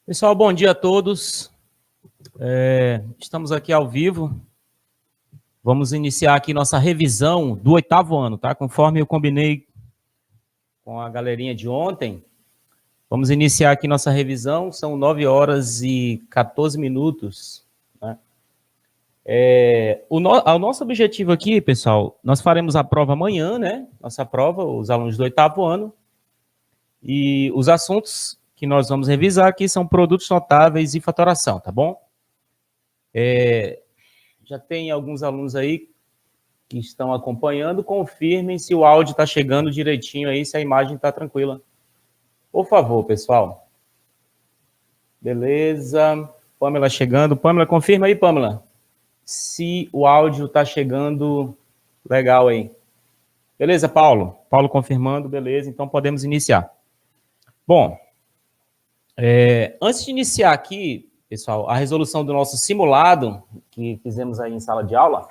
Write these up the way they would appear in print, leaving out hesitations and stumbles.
Pessoal, bom dia a todos. Estamos aqui ao vivo. Vamos iniciar aqui nossa revisão do 8º ano, tá? Conforme eu combinei com a galerinha de ontem, vamos iniciar aqui nossa revisão. São 9 horas e 14 minutos. Né? O nosso objetivo aqui, pessoal, nós faremos a prova amanhã, né? Nossa prova, os alunos do 8º ano. E os assuntos que nós vamos revisar aqui são produtos notáveis e fatoração, tá bom? Já tem alguns alunos aí que estão acompanhando. Confirmem se o áudio está chegando direitinho aí, se a imagem está tranquila. Por favor, pessoal. Beleza. Pamela chegando. Pamela, confirma aí, Pamela, se o áudio está chegando legal aí. Beleza, Paulo? Paulo confirmando, beleza. Então podemos iniciar. Bom, antes de iniciar aqui, pessoal, a resolução do nosso simulado, que fizemos aí em sala de aula,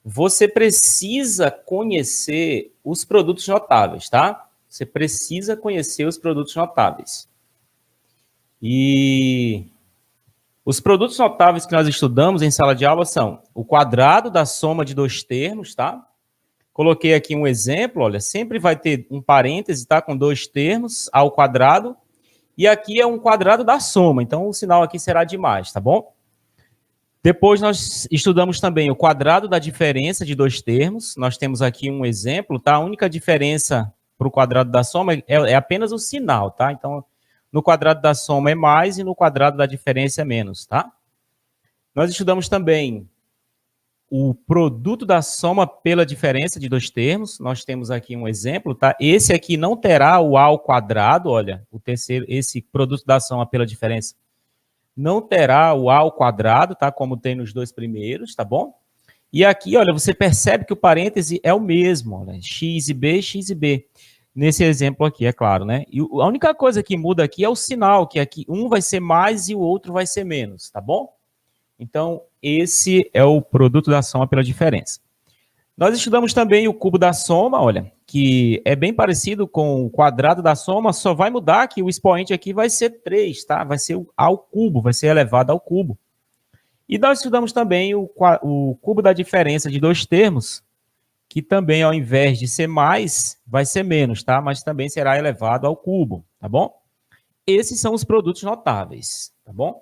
você precisa conhecer os produtos notáveis, tá? Você precisa conhecer os produtos notáveis. E os produtos notáveis que nós estudamos em sala de aula são o quadrado da soma de dois termos, tá? Coloquei aqui um exemplo, olha, sempre vai ter um parêntese, tá? Com dois termos ao quadrado. E aqui é um quadrado da soma, então o sinal aqui será de mais, tá bom? Depois nós estudamos também o quadrado da diferença de dois termos. Nós temos aqui um exemplo, tá? A única diferença para o quadrado da soma é apenas o sinal, tá? Então, no quadrado da soma é mais e no quadrado da diferença é menos, tá? Nós estudamos também o produto da soma pela diferença de dois termos. Nós temos aqui um exemplo, tá? Esse aqui não terá o A ao quadrado, olha, o terceiro, esse produto da soma pela diferença não terá o A ao quadrado, tá? Como tem nos dois primeiros, tá bom? E aqui, olha, você percebe que o parêntese é o mesmo, olha, x e b, nesse exemplo aqui, é claro, né? E a única coisa que muda aqui é o sinal, que aqui um vai ser mais e o outro vai ser menos, tá bom? Então, esse é o produto da soma pela diferença. Nós estudamos também o cubo da soma, olha, que é bem parecido com o quadrado da soma, só vai mudar que o expoente aqui vai ser 3, tá? Vai ser ao cubo, vai ser elevado ao cubo. E nós estudamos também o cubo da diferença de dois termos, que também, ao invés de ser mais, vai ser menos, tá? Mas também será elevado ao cubo, tá bom? Esses são os produtos notáveis, tá bom?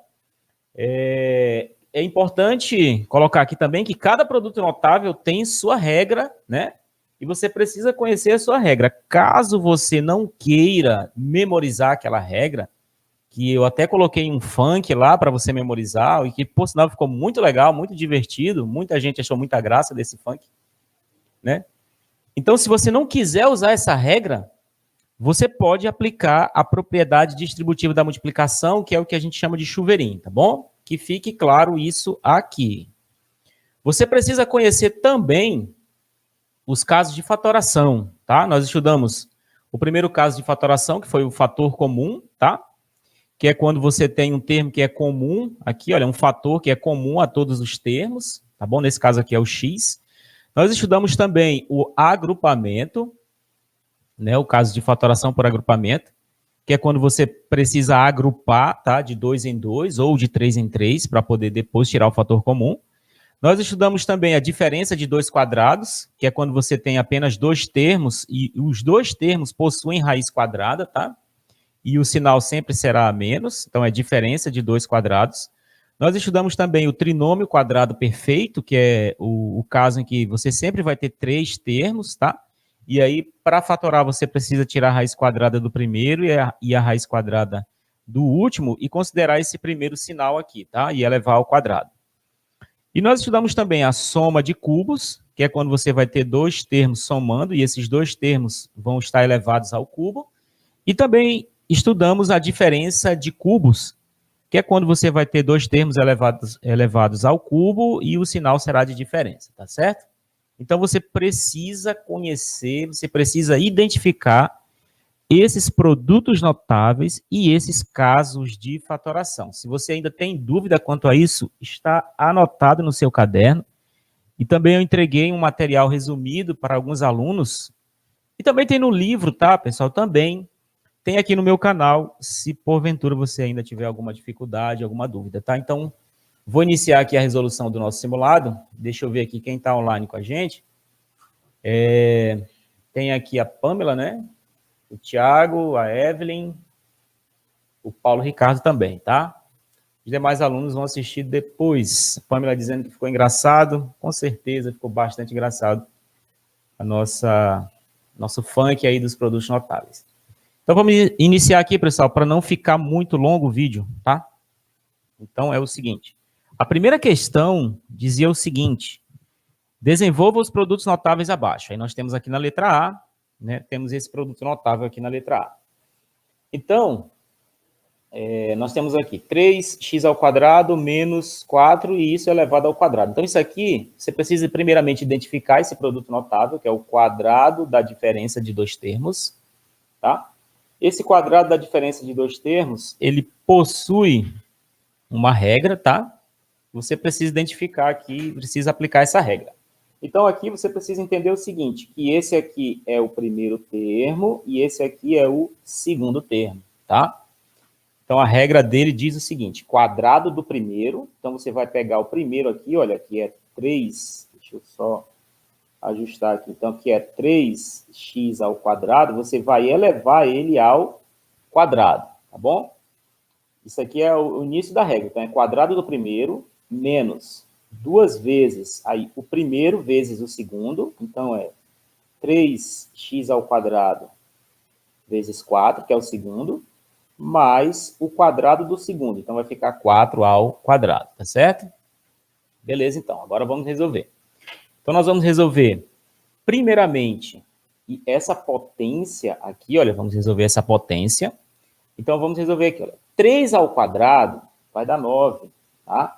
É importante colocar aqui também que cada produto notável tem sua regra, né? E você precisa conhecer a sua regra. Caso você não queira memorizar aquela regra, que eu até coloquei um funk lá para você memorizar, e que, por sinal, ficou muito legal, muito divertido, muita gente achou muita graça desse funk, né? Então, se você não quiser usar essa regra, você pode aplicar a propriedade distributiva da multiplicação, que é o que a gente chama de chuveirinho, tá bom? Que fique claro isso aqui. Você precisa conhecer também os casos de fatoração, tá? Nós estudamos o primeiro caso de fatoração, que foi o fator comum, tá? Que é quando você tem um termo que é comum, aqui, olha, um fator que é comum a todos os termos, tá bom? Nesse caso aqui é o x. Nós estudamos também o agrupamento, né? O caso de fatoração por agrupamento, que é quando você precisa agrupar, tá? De 2 em 2 ou de 3 em 3 para poder depois tirar o fator comum. Nós estudamos também a diferença de dois quadrados, que é quando você tem apenas dois termos e os dois termos possuem raiz quadrada, tá? E o sinal sempre será menos, então é diferença de dois quadrados. Nós estudamos também o trinômio quadrado perfeito, que é o caso em que você sempre vai ter três termos, tá? E aí, para fatorar, você precisa tirar a raiz quadrada do primeiro e a raiz quadrada do último e considerar esse primeiro sinal aqui, tá? E elevar ao quadrado. E nós estudamos também a soma de cubos, que é quando você vai ter dois termos somando e esses dois termos vão estar elevados ao cubo. E também estudamos a diferença de cubos, que é quando você vai ter dois termos elevados ao cubo e o sinal será de diferença, tá certo? Então, você precisa conhecer, você precisa identificar esses produtos notáveis e esses casos de fatoração. Se você ainda tem dúvida quanto a isso, está anotado no seu caderno. E também eu entreguei um material resumido para alguns alunos. E também tem no livro, tá, pessoal? Também tem aqui no meu canal, se porventura você ainda tiver alguma dificuldade, alguma dúvida, tá? Então, vou iniciar aqui a resolução do nosso simulado. Deixa eu ver aqui quem está online com a gente. Tem aqui a Pamela, né? O Thiago, a Evelyn, o Paulo Ricardo também, tá? Os demais alunos vão assistir depois. A Pamela dizendo que ficou engraçado. Com certeza ficou bastante engraçado. Nosso funk aí dos produtos notáveis. Então, vamos iniciar aqui, pessoal, para não ficar muito longo o vídeo, tá? Então, é o seguinte. A primeira questão dizia o seguinte. Desenvolva os produtos notáveis abaixo. Aí nós temos aqui na letra A, né? Temos esse produto notável aqui na letra A. Então, nós temos aqui 3x² menos 4 e isso elevado ao quadrado. Então, isso aqui, você precisa primeiramente identificar esse produto notável, que é o quadrado da diferença de dois termos, tá? Esse quadrado da diferença de dois termos, ele possui uma regra, tá? Você precisa identificar aqui, precisa aplicar essa regra. Então, aqui você precisa entender o seguinte, que esse aqui é o primeiro termo e esse aqui é o segundo termo, tá? Então, a regra dele diz o seguinte, quadrado do primeiro, então você vai pegar o primeiro aqui, olha, aqui é 3, deixa eu só ajustar aqui, então aqui é 3x², você vai elevar ele ao quadrado, tá bom? Isso aqui é o início da regra, então é quadrado do primeiro menos 2 vezes, aí o primeiro vezes o segundo, então é 3x² vezes 4, que é o segundo, mais o quadrado do segundo. Então, vai ficar 4², tá certo? Beleza, então. Agora vamos resolver. Então, nós vamos resolver, primeiramente, essa potência aqui, olha, vamos resolver essa potência. Então, vamos resolver aqui, olha. 3² vai dar 9, tá?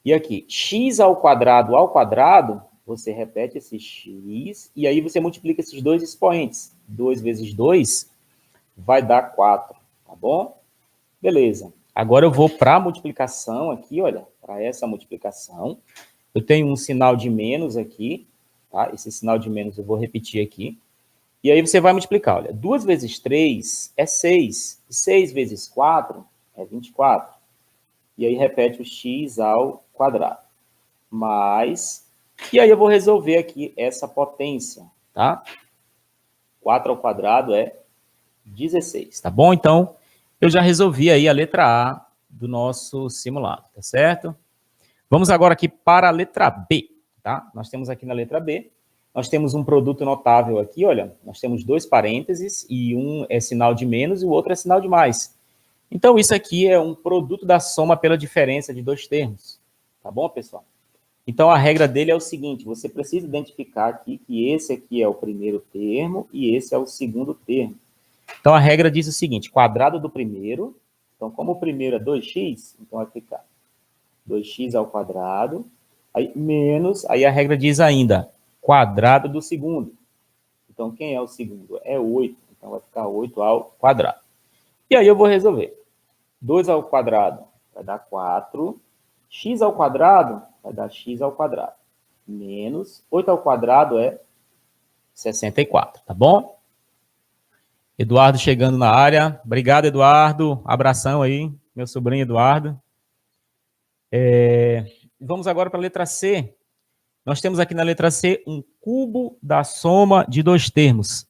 E aqui, x², você repete esse x, e aí você multiplica esses dois expoentes. 2 vezes 2 vai dar 4. Tá bom? Beleza. Agora eu vou para a multiplicação aqui, olha, para essa multiplicação. Eu tenho um sinal de menos aqui, tá? Esse sinal de menos eu vou repetir aqui. E aí você vai multiplicar, olha, 2 vezes 3 é 6, 6 vezes 4 é 24. E aí repete o x². Mais, e aí eu vou resolver aqui essa potência, tá? 4² é 16, tá bom? Então, eu já resolvi aí a letra A do nosso simulado, tá certo? Vamos agora aqui para a letra B, tá? Nós temos aqui na letra B, nós temos um produto notável aqui, olha, nós temos 2 parênteses e um é sinal de menos e o outro é sinal de mais. Então, isso aqui é um produto da soma pela diferença de dois termos, tá bom, pessoal? Então, a regra dele é o seguinte, você precisa identificar aqui que esse aqui é o primeiro termo e esse é o segundo termo. Então, a regra diz o seguinte, quadrado do primeiro, então, como o primeiro é 2x, então vai ficar 2x², aí menos, aí a regra diz ainda, quadrado do segundo. Então, quem é o segundo? É 8, então vai ficar 8². E aí eu vou resolver. 2² vai dar 4, x² vai dar x², menos 8² é 64, tá bom? Eduardo chegando na área. Obrigado, Eduardo. Abração aí, meu sobrinho Eduardo. Vamos agora para a letra C. Nós temos aqui na letra C um cubo da soma de dois termos.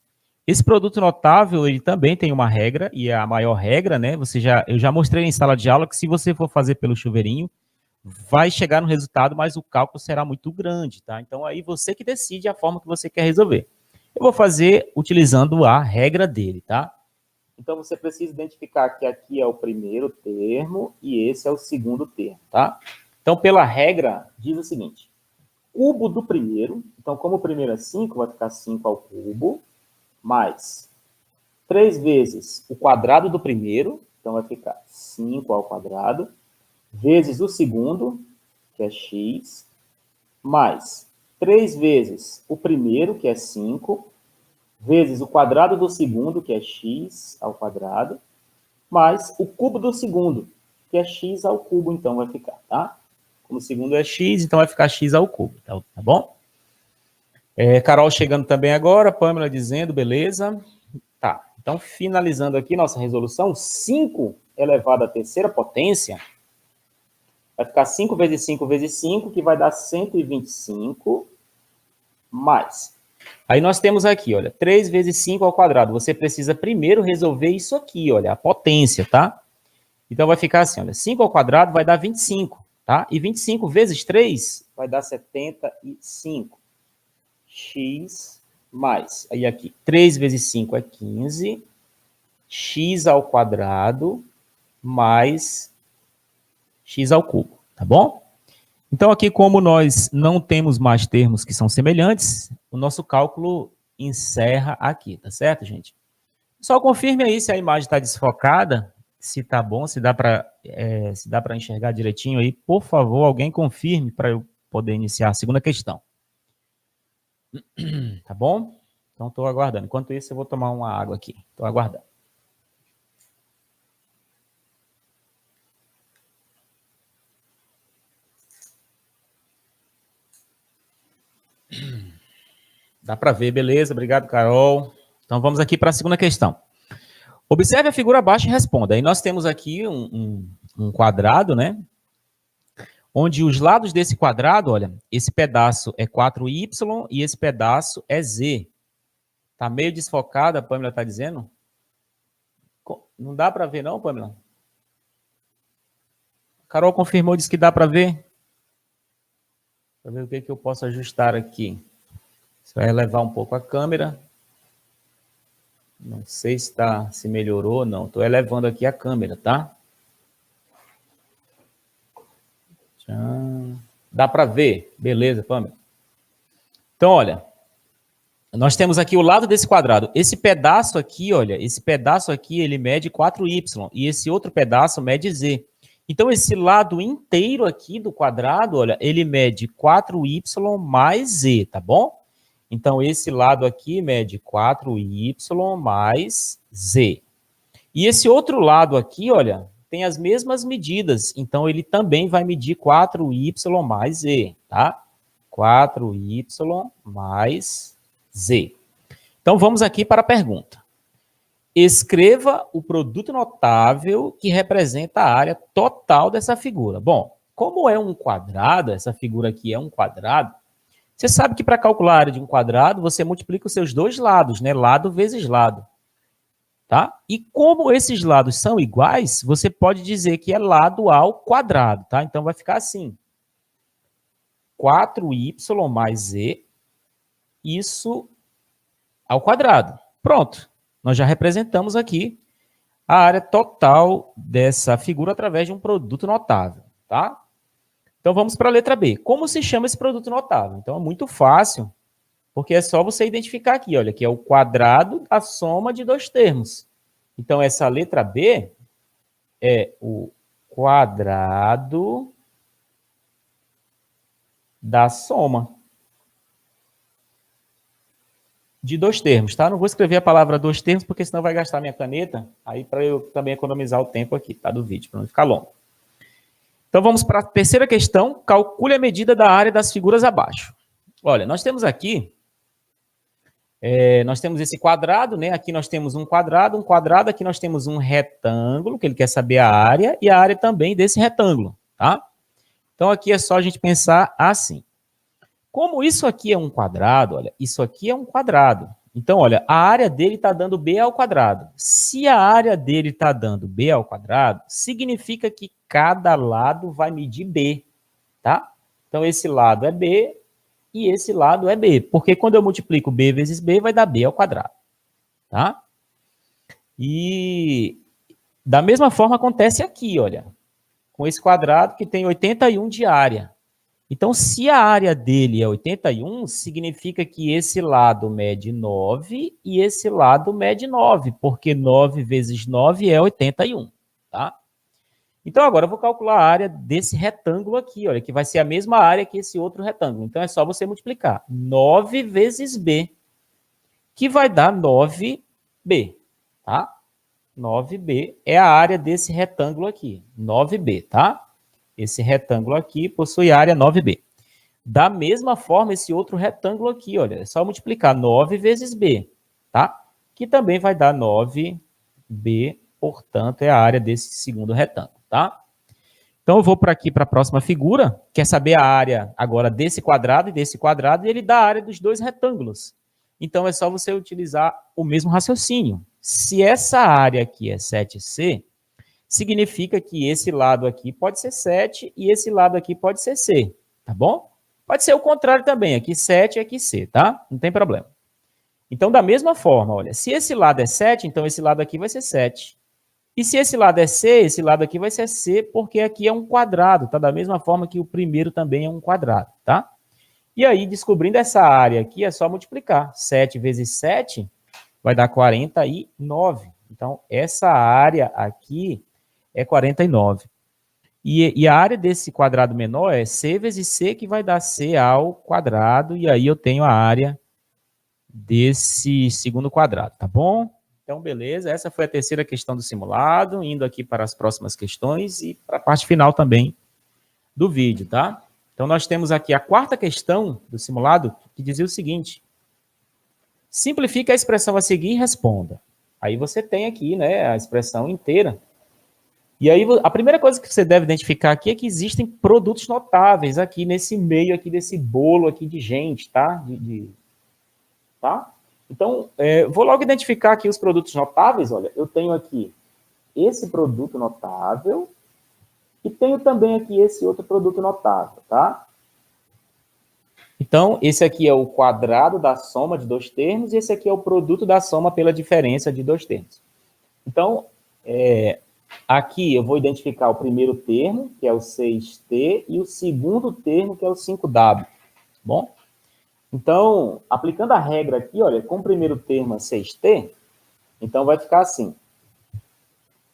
Esse produto notável, ele também tem uma regra, e é a maior regra, né? Eu já mostrei em sala de aula que se você for fazer pelo chuveirinho, vai chegar no resultado, mas o cálculo será muito grande, tá? Então, aí você que decide a forma que você quer resolver. Eu vou fazer utilizando a regra dele, tá? Então, você precisa identificar que aqui é o primeiro termo e esse é o segundo termo, tá? Então, pela regra, diz o seguinte, cubo do primeiro, então, como o primeiro é 5, vai ficar 5², mais 3 vezes o quadrado do primeiro, então vai ficar 5², vezes o segundo, que é x, mais 3 vezes o primeiro, que é 5, vezes o quadrado do segundo, que é x², mais o cubo do segundo, que é x², então vai ficar, tá? Como o segundo é x, então vai ficar x², tá bom? Carol chegando também agora, Pamela dizendo, beleza. Tá, Então, finalizando aqui nossa resolução, 5 elevado à terceira potência, vai ficar 5 vezes 5 vezes 5, que vai dar 125, mais. Aí nós temos aqui, olha, 3 vezes 5 ao quadrado. Você precisa primeiro resolver isso aqui, olha, a potência, tá? Então, vai ficar assim, olha, 5 ao quadrado vai dar 25, tá? E 25 vezes 3 vai dar 75. X mais. Aí aqui, 3 vezes 5 é 15. X ao quadrado mais x ao cubo, tá bom? Então, aqui, como nós não temos mais termos que são semelhantes, o nosso cálculo encerra aqui, tá certo, gente? Só confirme aí se a imagem está desfocada, se tá bom, se dá para enxergar direitinho aí. Por favor, alguém confirme para eu poder iniciar a segunda questão. Tá bom? Então, estou aguardando. Enquanto isso, eu vou tomar uma água aqui. Estou aguardando. Dá para ver, beleza? Obrigado, Carol. Então, vamos aqui para a segunda questão. Observe a figura abaixo e responda. Aí nós temos aqui um quadrado, né? Onde os lados desse quadrado, olha, esse pedaço é 4y e esse pedaço é z. Tá meio desfocada, a Pamela está dizendo? Não dá para ver não, Pamela? A Carol confirmou, disse que dá para ver. Para ver o que eu posso ajustar aqui. Você vai elevar um pouco a câmera. Não sei se melhorou ou não. Estou elevando aqui a câmera, tá? Dá para ver? Beleza, Pamela. Então, olha. Nós temos aqui o lado desse quadrado. Esse pedaço aqui, olha, esse pedaço aqui, ele mede 4y. E esse outro pedaço mede z. Então, esse lado inteiro aqui do quadrado, olha, ele mede 4y mais z, tá bom? Então, esse lado aqui mede 4y mais z. E esse outro lado aqui, olha, tem as mesmas medidas. Então, ele também vai medir 4y mais z, tá? 4y mais z. Então, vamos aqui para a pergunta. Escreva o produto notável que representa a área total dessa figura. Bom, como é um quadrado, essa figura aqui é um quadrado, você sabe que para calcular a área de um quadrado, você multiplica os seus dois lados, né? Lado vezes lado. Tá? E como esses lados são iguais, você pode dizer que é lado ao quadrado, tá? Então, vai ficar assim. 4y mais z, isso ao quadrado. Pronto. Nós já representamos aqui a área total dessa figura através de um produto notável, tá? Então, vamos para a letra B. Como se chama esse produto notável? Então, é muito fácil, porque é só você identificar aqui, olha, que é o quadrado da soma de dois termos. Então, essa letra B é o quadrado da soma de dois termos, tá? Não vou escrever a palavra dois termos, porque senão vai gastar minha caneta, aí para eu também economizar o tempo aqui, tá? Do vídeo, para não ficar longo. Então, vamos para a terceira questão. Calcule a medida da área das figuras abaixo. Olha, nós temos aqui, nós temos esse quadrado, né? Aqui nós temos um quadrado, aqui nós temos um retângulo, que ele quer saber a área, e a área também desse retângulo, tá? Então, aqui é só a gente pensar assim. Como isso aqui é um quadrado, olha, isso aqui é um quadrado. Então, olha, a área dele está dando b ao quadrado. Se a área dele está dando b ao quadrado, significa que cada lado vai medir b, tá? Então, esse lado é b e esse lado é b. Porque quando eu multiplico b vezes b, vai dar b ao quadrado, tá? E da mesma forma acontece aqui, olha, com esse quadrado que tem 81 de área. Então, se a área dele é 81, significa que esse lado mede 9 e esse lado mede 9, porque 9 vezes 9 é 81, tá? Então, agora eu vou calcular a área desse retângulo aqui, olha, que vai ser a mesma área que esse outro retângulo. Então, é só você multiplicar 9 vezes b, que vai dar 9b, tá? 9b é a área desse retângulo aqui, 9b, tá? Esse retângulo aqui possui área 9b. Da mesma forma, esse outro retângulo aqui, olha, é só multiplicar 9 vezes b, tá? que também vai dar 9b, portanto, é a área desse segundo retângulo, tá? Então, eu vou para aqui para a próxima figura, quer saber a área agora desse quadrado, e ele dá a área dos dois retângulos. Então, é só você utilizar o mesmo raciocínio. Se essa área aqui é 7C, significa que esse lado aqui pode ser 7 e esse lado aqui pode ser C, tá bom? Pode ser o contrário também, aqui 7 e aqui C, tá? Não tem problema. Então, da mesma forma, olha, se esse lado é 7, então esse lado aqui vai ser 7. E se esse lado é C, esse lado aqui vai ser C, porque aqui é um quadrado, tá? Da mesma forma que o primeiro também é um quadrado, tá? E aí, descobrindo essa área aqui, é só multiplicar. 7 vezes 7 vai dar 49. Então, essa área aqui é 49. E a área desse quadrado menor é C vezes C, que vai dar C ao quadrado, e aí eu tenho a área desse segundo quadrado, tá bom? Então, beleza, essa foi a terceira questão do simulado, indo aqui para as próximas questões e para a parte final também do vídeo, tá? Então, nós temos aqui a quarta questão do simulado, que dizia o seguinte: simplifique a expressão a seguir e responda. Aí você tem aqui, né, a expressão inteira. E aí, a primeira coisa que você deve identificar aqui é que existem produtos notáveis aqui nesse meio aqui desse bolo aqui de gente, tá? Tá? Então, vou logo identificar aqui os produtos notáveis. Olha, eu tenho aqui esse produto notável e tenho também aqui esse outro produto notável, tá? Então, esse aqui é o quadrado da soma de dois termos e esse aqui é o produto da soma pela diferença de dois termos. Então, aqui eu vou identificar o primeiro termo, que é o 6t, e o segundo termo, que é o 5w. Bom? Então, aplicando a regra aqui, olha, com o primeiro termo é 6t, então vai ficar assim.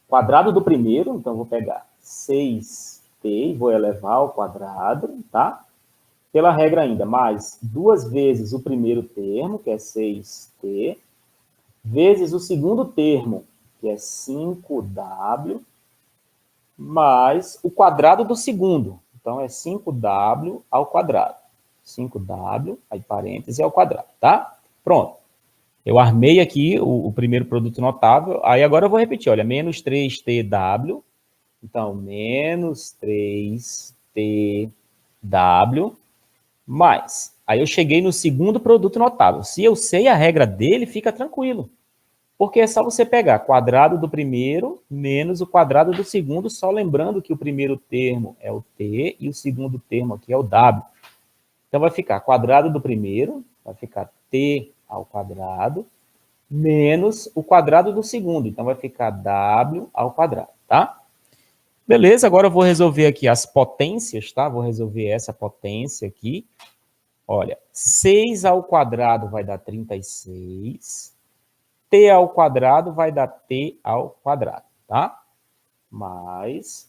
Quadrado do primeiro, então vou pegar 6t e vou elevar ao quadrado, tá? Pela regra ainda, mais 2 vezes o primeiro termo, que é 6t, vezes o segundo termo, que é 5w, mais o quadrado do segundo. Então, é 5w ao quadrado. 5w, aí parêntese, ao quadrado, tá? Pronto. Eu armei aqui o primeiro produto notável. Aí agora eu vou repetir, olha, menos 3tw. Então, menos 3tw mais. Aí eu cheguei no segundo produto notável. Se eu sei a regra dele, fica tranquilo. Porque é só você pegar quadrado do primeiro menos o quadrado do segundo, só lembrando que o primeiro termo é o t e o segundo termo aqui é o w. Então, vai ficar quadrado do primeiro, vai ficar t ao quadrado, menos o quadrado do segundo. Então, vai ficar w ao quadrado, tá? Beleza, agora eu vou resolver aqui as potências, tá? Vou resolver essa potência aqui. Olha, 6 ao quadrado vai dar 36. T ao quadrado vai dar t ao quadrado, tá? Mas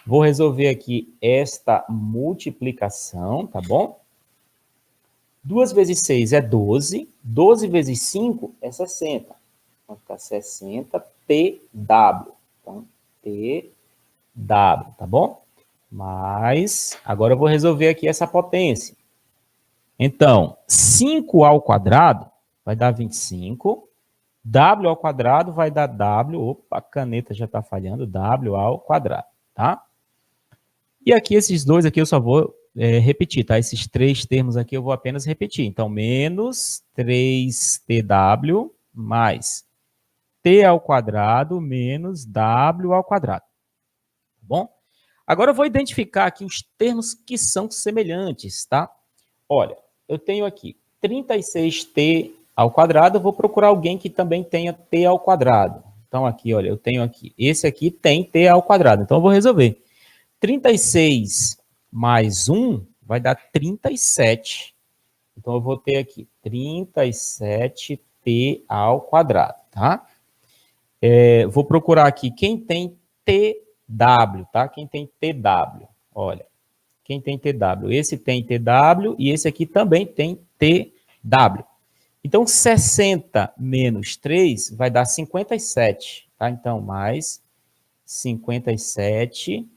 vou resolver aqui esta multiplicação, tá bom? 2 vezes 6 é 12. 12 vezes 5 é 60. Vai ficar 60 TW. Então, TW, tá bom? Mas, agora eu vou resolver aqui essa potência. Então, 5 ao quadrado vai dar 25. W ao quadrado vai dar W. Opa, a caneta já está falhando. W ao quadrado, tá? E aqui, esses dois aqui eu só vou repetir, tá? Esses três termos aqui eu vou apenas repetir. Então, menos 3tw mais t ao quadrado menos w ao quadrado. Tá bom? Agora eu vou identificar aqui os termos que são semelhantes, tá? Olha, eu tenho aqui 36t ao quadrado, eu vou procurar alguém que também tenha t ao quadrado. Então, aqui, olha, eu tenho aqui, esse aqui tem t ao quadrado, então eu vou resolver. 36 mais 1 vai dar 37. Então, eu vou ter aqui 37t ao quadrado, tá? Vou procurar aqui quem tem TW, tá? Quem tem TW, olha. Quem tem TW? Esse tem TW e esse aqui também tem TW. Então, 60 menos 3 vai dar 57, tá? Então, mais 57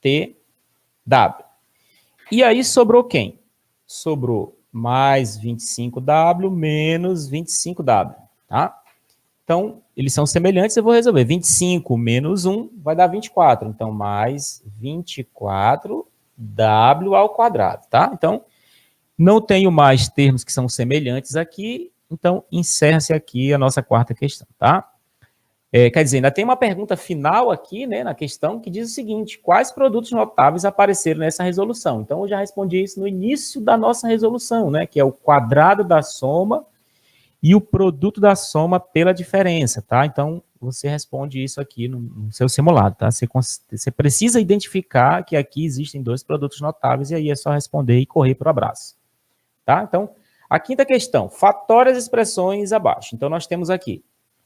TW. E aí sobrou quem? Sobrou mais 25W menos 25W, tá? Então, eles são semelhantes, eu vou resolver. 25 menos 1 vai dar 24. Então, mais 24w ao quadrado, tá? Então, não tenho mais termos que são semelhantes aqui, então encerra-se aqui a nossa quarta questão, tá? Quer dizer, ainda tem uma pergunta final aqui, né, na questão, que diz o seguinte: quais produtos notáveis apareceram nessa resolução? Então, eu já respondi isso no início da nossa resolução, né, que é o quadrado da soma e o produto da soma pela diferença, tá? Então, você responde isso aqui no seu simulado, tá? Você precisa identificar que aqui existem dois produtos notáveis e aí é só responder e correr para o abraço, tá? Então, a quinta questão, fatore as expressões abaixo. Então, nós temos aqui,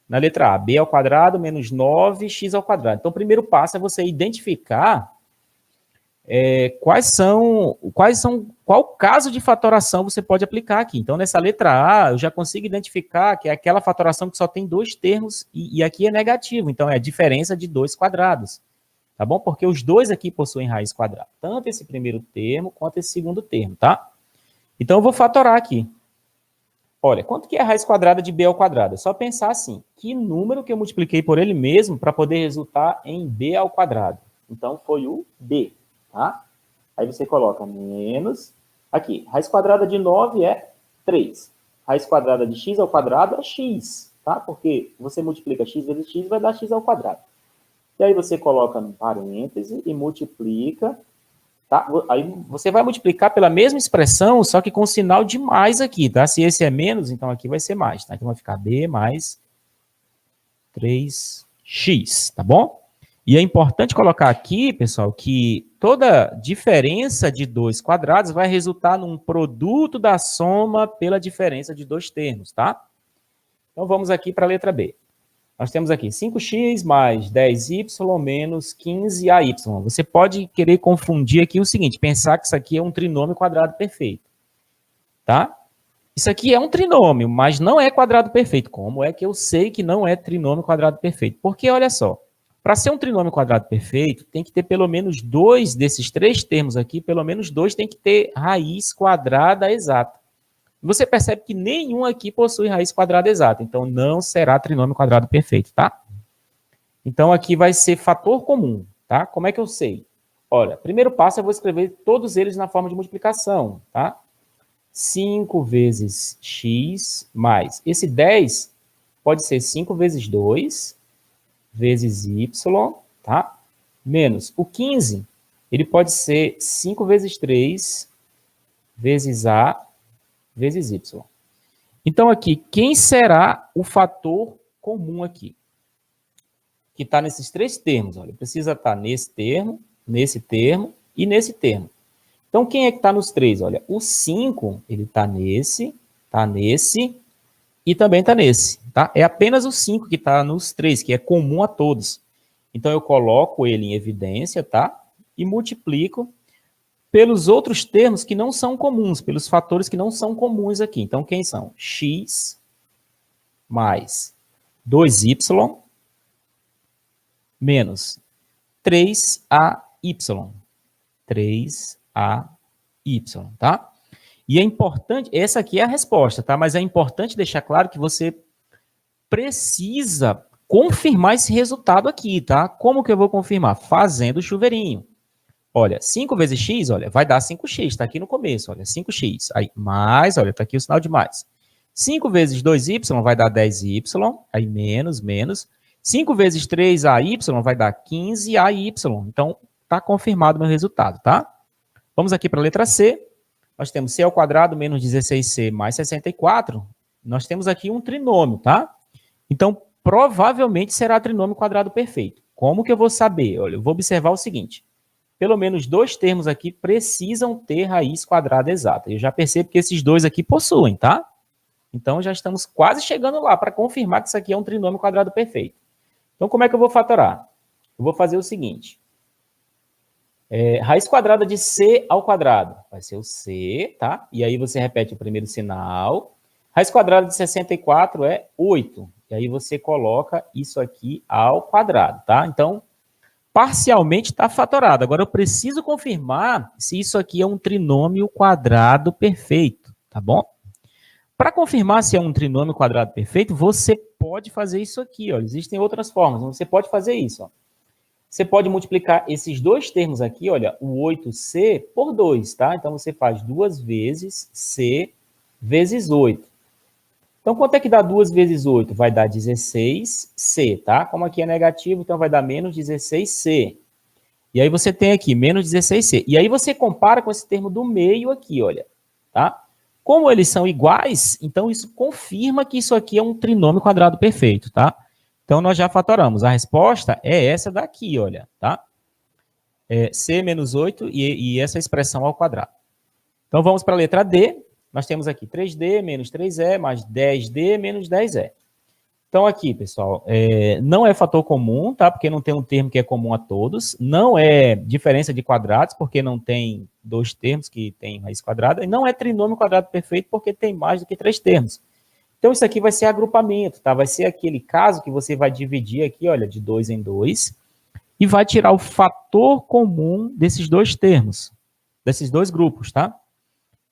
na letra A, b ao quadrado menos 9x ao quadrado. Então, o primeiro passo é você identificar qual caso de fatoração você pode aplicar aqui. Então, nessa letra A, eu já consigo identificar que é aquela fatoração que só tem dois termos e aqui é negativo. Então, é a diferença de dois quadrados, tá bom? Porque os dois aqui possuem raiz quadrada, tanto esse primeiro termo quanto esse segundo termo, tá? Então, eu vou fatorar aqui. Olha, quanto que é a raiz quadrada de b ao quadrado? É só pensar assim, que número que eu multipliquei por ele mesmo para poder resultar em b ao quadrado? Então, foi o b, tá? Aí você coloca menos, aqui, raiz quadrada de 9 é 3. Raiz quadrada de x ao quadrado é x, tá? Porque você multiplica x vezes x, vai dar x ao quadrado. E aí você coloca no parêntese e multiplica, tá? Aí você vai multiplicar pela mesma expressão, só que com sinal de mais aqui, tá? Se esse é menos, então aqui vai ser mais, tá? Então vai ficar b mais 3x, tá bom? E é importante colocar aqui, pessoal, que toda diferença de dois quadrados vai resultar num produto da soma pela diferença de dois termos, tá? Então vamos aqui para a letra B. Nós temos aqui 5x mais 10y menos 15ay. Você pode querer confundir aqui o seguinte, pensar que isso aqui é um trinômio quadrado perfeito, tá? Isso aqui é um trinômio, mas não é quadrado perfeito. Como é que eu sei que não é trinômio quadrado perfeito? Porque, olha só, para ser um trinômio quadrado perfeito, tem que ter pelo menos dois desses três termos aqui, pelo menos dois tem que ter raiz quadrada exata. Você percebe que nenhum aqui possui raiz quadrada exata, então não será trinômio quadrado perfeito, tá? Então aqui vai ser fator comum, tá? Como é que eu sei? Olha, primeiro passo eu vou escrever todos eles na forma de multiplicação, tá? 5 vezes x mais, esse 10 pode ser 5 vezes 2 vezes y, tá? Menos o 15, ele pode ser 5 vezes 3 vezes a vezes y. Então, aqui, quem será o fator comum aqui? Que está nesses três termos. Olha, precisa estar nesse termo e nesse termo. Então, quem é que está nos três? Olha, o 5, ele está nesse e também está nesse. Tá? É apenas o 5 que está nos três, que é comum a todos. Então, eu coloco ele em evidência, tá? E multiplico pelos outros termos que não são comuns, pelos fatores que não são comuns aqui. Então, quem são? X mais 2y menos 3ay. 3ay, tá? E é importante, essa aqui é a resposta, tá? Mas é importante deixar claro que você precisa confirmar esse resultado aqui, tá? Como que eu vou confirmar? Fazendo o chuveirinho. Olha, 5 vezes x, olha, vai dar 5x, está aqui no começo, olha, 5x. Aí, mais, olha, está aqui o sinal de mais. 5 vezes 2y vai dar 10y, aí menos. 5 vezes 3ay vai dar 15ay. Então, está confirmado o meu resultado, tá? Vamos aqui para a letra C. Nós temos c ao quadrado menos 16c mais 64. Nós temos aqui um trinômio, tá? Então, provavelmente será trinômio quadrado perfeito. Como que eu vou saber? Olha, eu vou observar o seguinte. Pelo menos dois termos aqui precisam ter raiz quadrada exata. Eu já percebo que esses dois aqui possuem, tá? Então, já estamos quase chegando lá para confirmar que isso aqui é um trinômio quadrado perfeito. Então, como é que eu vou fatorar? Eu vou fazer o seguinte. Raiz quadrada de c ao quadrado. Vai ser o c, tá? E aí você repete o primeiro sinal. Raiz quadrada de 64 é 8. E aí você coloca isso aqui ao quadrado, tá? Então, parcialmente está fatorado. Agora, eu preciso confirmar se isso aqui é um trinômio quadrado perfeito, tá bom? Para confirmar se é um trinômio quadrado perfeito, você pode fazer isso aqui, ó. Existem outras formas, você pode fazer isso, ó. Você pode multiplicar esses dois termos aqui, olha, o 8C por 2, tá? Então, você faz 2 vezes C vezes 8. Então, quanto é que dá 2 vezes 8? Vai dar 16C, tá? Como aqui é negativo, então vai dar menos 16C. E aí você tem aqui menos 16C. E aí você compara com esse termo do meio aqui, olha, tá? Como eles são iguais, então isso confirma que isso aqui é um trinômio quadrado perfeito, tá? Então, nós já fatoramos. A resposta é essa daqui, olha, tá? É C menos 8 e essa expressão ao quadrado. Então, vamos para a letra D. Nós temos aqui 3D menos 3E mais 10D menos 10E. Então, aqui, pessoal, não é fator comum, tá? Porque não tem um termo que é comum a todos. Não é diferença de quadrados, porque não tem dois termos que têm raiz quadrada. E não é trinômio quadrado perfeito, porque tem mais do que 3 termos. Então, isso aqui vai ser agrupamento, tá? Vai ser aquele caso que você vai dividir aqui, olha, de 2 em 2, e vai tirar o fator comum desses dois termos, desses dois grupos, tá?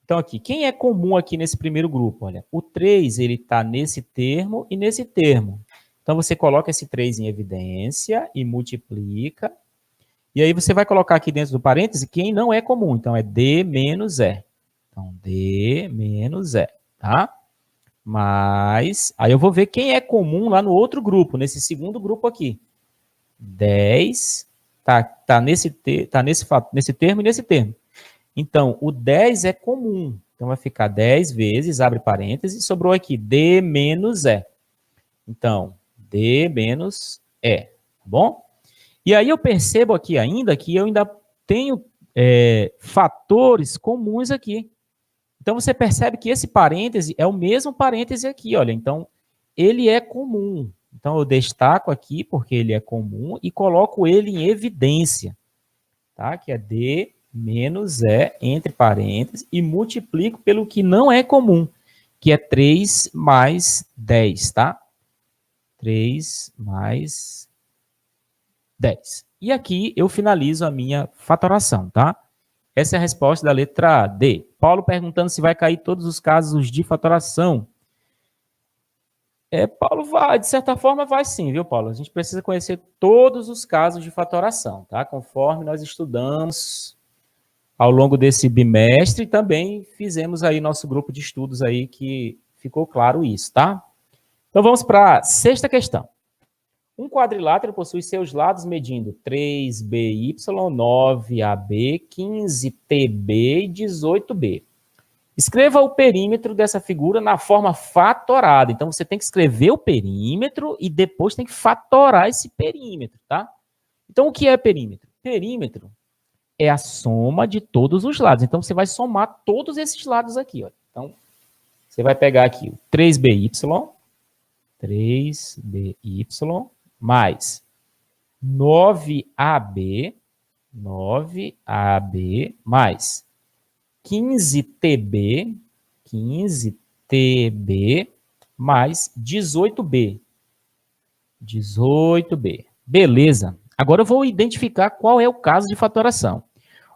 Então, aqui, quem é comum aqui nesse primeiro grupo? Olha, o 3, ele está nesse termo e nesse termo. Então, você coloca esse 3 em evidência e multiplica. E aí, você vai colocar aqui dentro do parêntese quem não é comum. Então, é D menos E. Então, D menos E, tá? Mas, aí eu vou ver quem é comum lá no outro grupo, nesse segundo grupo aqui. 10, tá nesse termo e nesse termo. Então, o 10 é comum. Então, vai ficar 10 vezes, abre parênteses, sobrou aqui D menos E. Então, D menos E, tá bom? E aí eu percebo aqui ainda que eu ainda tenho fatores comuns aqui. Então, você percebe que esse parêntese é o mesmo parêntese aqui, olha. Então, ele é comum. Então, eu destaco aqui porque ele é comum e coloco ele em evidência, tá? Que é D menos E, entre parênteses, e multiplico pelo que não é comum, que é 3 mais 10, tá? 3 mais 10. E aqui eu finalizo a minha fatoração, tá? Essa é a resposta da letra D. Paulo perguntando se vai cair todos os casos de fatoração. Paulo, vai, de certa forma vai sim, viu, Paulo? A gente precisa conhecer todos os casos de fatoração, tá? Conforme nós estudamos ao longo desse bimestre, também fizemos aí nosso grupo de estudos aí que ficou claro isso, tá? Então vamos para a sexta questão. Um quadrilátero possui seus lados medindo 3BY, 9AB, 15TB e 18B. Escreva o perímetro dessa figura na forma fatorada. Então, você tem que escrever o perímetro e depois tem que fatorar esse perímetro, tá? Então, o que é perímetro? Perímetro é a soma de todos os lados. Então, você vai somar todos esses lados aqui, ó. Então, você vai pegar aqui o 3BY mais 9AB mais 15TB mais 18B. Beleza. Agora eu vou identificar qual é o caso de fatoração.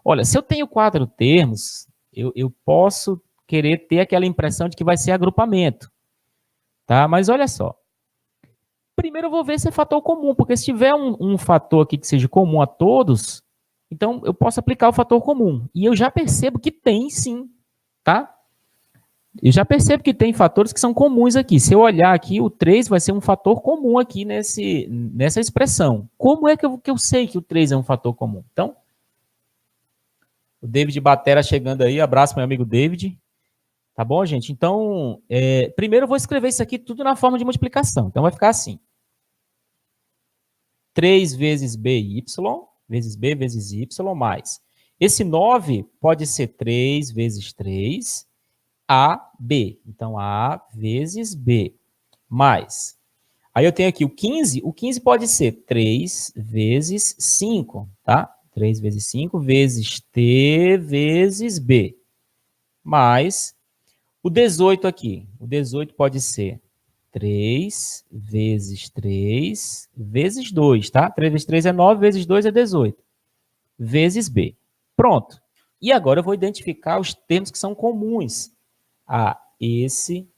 Olha, se eu tenho 4 termos, eu posso querer ter aquela impressão de que vai ser agrupamento. Tá? Mas olha só. Primeiro eu vou ver se é fator comum, porque se tiver um fator aqui que seja comum a todos, então eu posso aplicar o fator comum. E eu já percebo que tem sim, tá? Eu já percebo que tem fatores que são comuns aqui. Se eu olhar aqui, o 3 vai ser um fator comum aqui nessa expressão. Como é que eu sei que o 3 é um fator comum? Então, o David Batera chegando aí. Abraço, meu amigo David. Tá bom, gente? Então, primeiro eu vou escrever isso aqui tudo na forma de multiplicação. Então, vai ficar assim. 3 vezes BY, vezes B vezes Y, mais. Esse 9 pode ser 3 vezes 3, AB. Então, A vezes B, mais. Aí eu tenho aqui o 15 pode ser 3 vezes 5, tá? 3 vezes 5 vezes T vezes B, mais o 18 aqui. O 18 pode ser 3 vezes 3 vezes 2, tá? 3 vezes 3 é 9, vezes 2 é 18. Vezes B. Pronto. E agora eu vou identificar os termos que são comuns a esse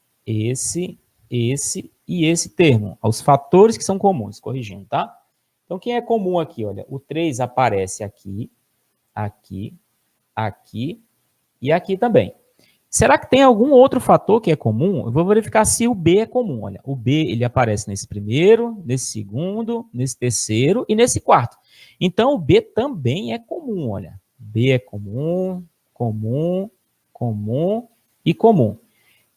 esse e esse termo, aos fatores que são comuns, corrigindo, tá? Então, quem é comum aqui, olha, o 3 aparece aqui, aqui, aqui e aqui também. Será que tem algum outro fator que é comum? Eu vou verificar se o B é comum. Olha, o B ele aparece nesse primeiro, nesse segundo, nesse terceiro e nesse quarto. Então, o B também é comum, olha. B é comum, comum, comum e comum.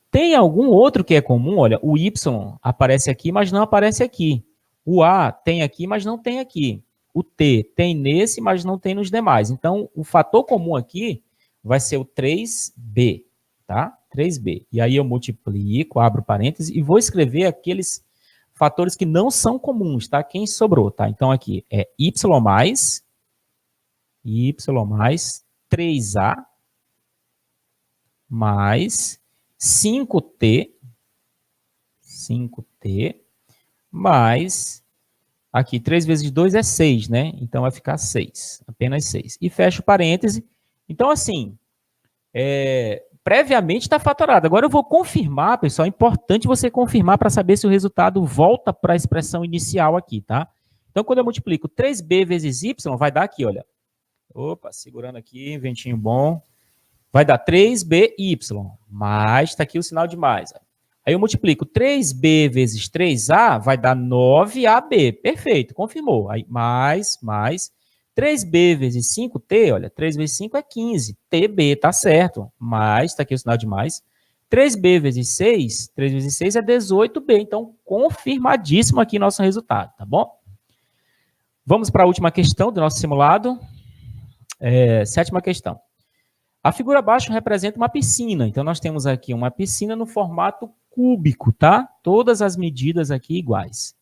Tem algum outro que é comum? Olha, o Y aparece aqui, mas não aparece aqui. O A tem aqui, mas não tem aqui. O T tem nesse, mas não tem nos demais. Então, o fator comum aqui vai ser o 3B, tá? 3B. E aí eu multiplico, abro parênteses e vou escrever aqueles fatores que não são comuns, tá? Quem sobrou, tá? Então, aqui é Y mais 3A mais 5T mais, aqui, 3 vezes 2 é 6, né? Então, vai ficar 6, apenas 6. E fecho o parêntese. Então, assim, previamente está fatorado. Agora eu vou confirmar, pessoal, é importante você confirmar para saber se o resultado volta para a expressão inicial aqui, tá? Então, quando eu multiplico 3B vezes Y, vai dar aqui, olha. Opa, segurando aqui, ventinho bom. Vai dar 3BY, mais, está aqui o sinal de mais. Aí eu multiplico 3B vezes 3A, vai dar 9AB. Perfeito, confirmou. Aí mais, 3B vezes 5T, olha, 3 vezes 5 é 15. TB, tá certo. Mais, está aqui o sinal de mais. 3B vezes 6, 3 vezes 6 é 18B. Então, confirmadíssimo aqui nosso resultado, tá bom? Vamos para a última questão do nosso simulado. Sétima questão. A figura abaixo representa uma piscina. Então, nós temos aqui uma piscina no formato cúbico, tá? Todas as medidas aqui iguais.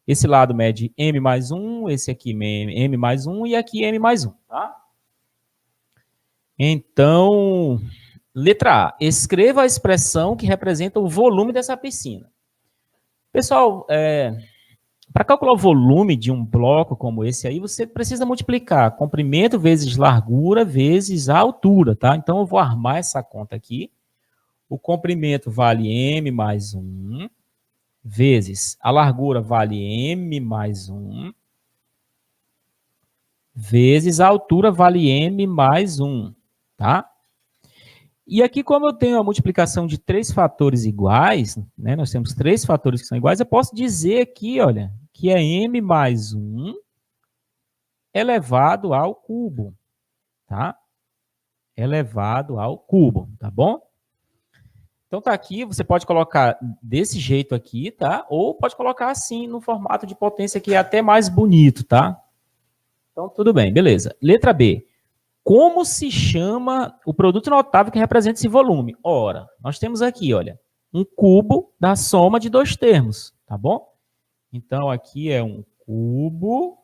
Esse lado mede M mais 1, esse aqui M mais 1 e aqui M mais 1, tá? Então, letra A. Escreva a expressão que representa o volume dessa piscina. Pessoal, para calcular o volume de um bloco como esse aí, você precisa multiplicar comprimento vezes largura vezes a altura, tá? Então, eu vou armar essa conta aqui. O comprimento vale M mais 1, vezes a largura vale M mais 1, vezes a altura vale M mais 1, tá? E aqui, como eu tenho a multiplicação de 3 fatores iguais, né? Nós temos 3 fatores que são iguais, eu posso dizer aqui, olha, que é M mais 1 elevado ao cubo, tá? Elevado ao cubo, tá bom? Então, tá aqui, você pode colocar desse jeito aqui, tá? Ou pode colocar assim, no formato de potência, que é até mais bonito, tá? Então, tudo bem, beleza. Letra B. Como se chama o produto notável que representa esse volume? Ora, nós temos aqui, olha, um cubo da soma de 2 termos, tá bom? Então, aqui é um cubo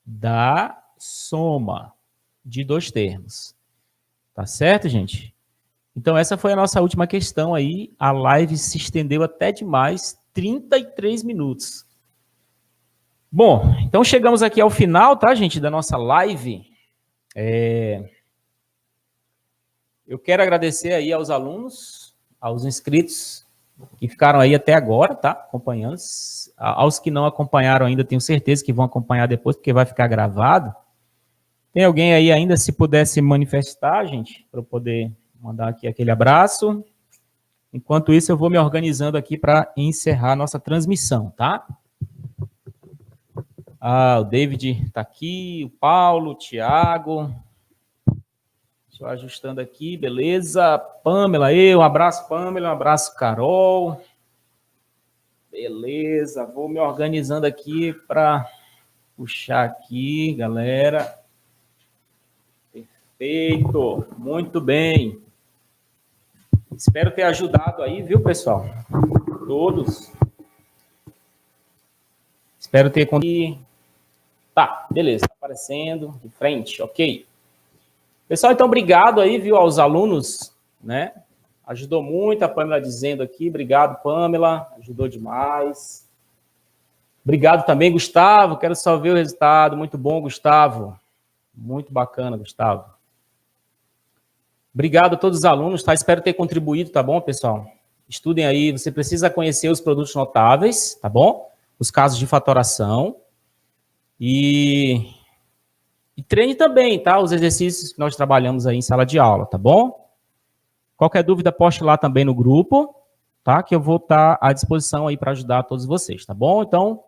da soma de 2 termos. Tá certo, gente? Então, essa foi a nossa última questão aí. A live se estendeu até demais, 33 minutos. Bom, então chegamos aqui ao final, tá, gente, da nossa live. Eu quero agradecer aí aos alunos, aos inscritos que ficaram aí até agora, tá, acompanhando. Aos que não acompanharam ainda, tenho certeza que vão acompanhar depois, porque vai ficar gravado. Tem alguém aí ainda, se pudesse manifestar, gente, para eu poder mandar aqui aquele abraço. Enquanto isso, eu vou me organizando aqui para encerrar a nossa transmissão, tá? Ah, o David está aqui, o Paulo, o Thiago. Deixa eu ajustando aqui, beleza. Pamela, um abraço, Pamela, um abraço, Carol. Beleza, vou me organizando aqui para puxar aqui, galera. Perfeito, muito bem. Espero ter ajudado aí, viu, pessoal? Todos. Espero ter conseguido. Tá, beleza, tá aparecendo de frente, ok. Pessoal, então, obrigado aí, viu, aos alunos, né? Ajudou muito, a Pamela dizendo aqui. Obrigado, Pamela, ajudou demais. Obrigado também, Gustavo, quero só ver o resultado. Muito bom, Gustavo. Muito bacana, Gustavo. Obrigado a todos os alunos, tá? Espero ter contribuído, tá bom, pessoal? Estudem aí, você precisa conhecer os produtos notáveis, tá bom? Os casos de fatoração. E treine também, tá? Os exercícios que nós trabalhamos aí em sala de aula, tá bom? Qualquer dúvida, poste lá também no grupo, tá? Que eu vou estar à disposição aí para ajudar todos vocês, tá bom? Então,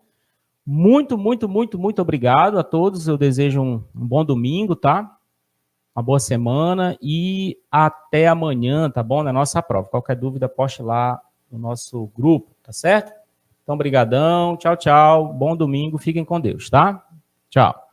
muito, muito, muito, muito obrigado a todos. Eu desejo um bom domingo, tá? Uma boa semana e até amanhã, tá bom? Na nossa prova. Qualquer dúvida, poste lá no nosso grupo, tá certo? Então, brigadão. Tchau, tchau. Bom domingo. Fiquem com Deus, tá? Tchau.